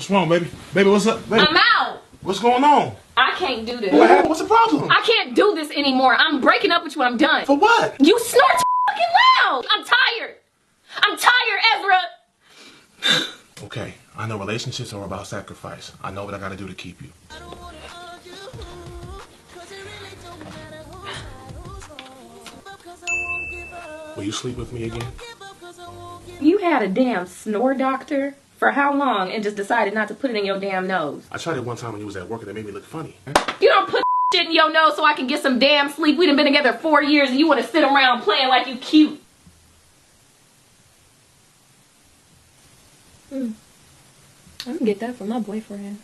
What's wrong, baby? Baby, what's up? Baby? I'm out. What's going on? I can't do this. What happened? What's the problem? I can't do this anymore. I'm breaking up with you. I'm done. For what? You snore too fucking loud. I'm tired. I'm tired, Ezra. Okay, I know relationships are about sacrifice. I know what I gotta do to keep you. Will you sleep with me again? You had a damn snore doctor for how long and just decided not to put it in your damn nose? I tried it one time when you was at work and it made me look funny. You don't put shit in your nose so I can get some damn sleep. We done been together 4 years and you want to sit around playing like you cute. I can get that from my boyfriend.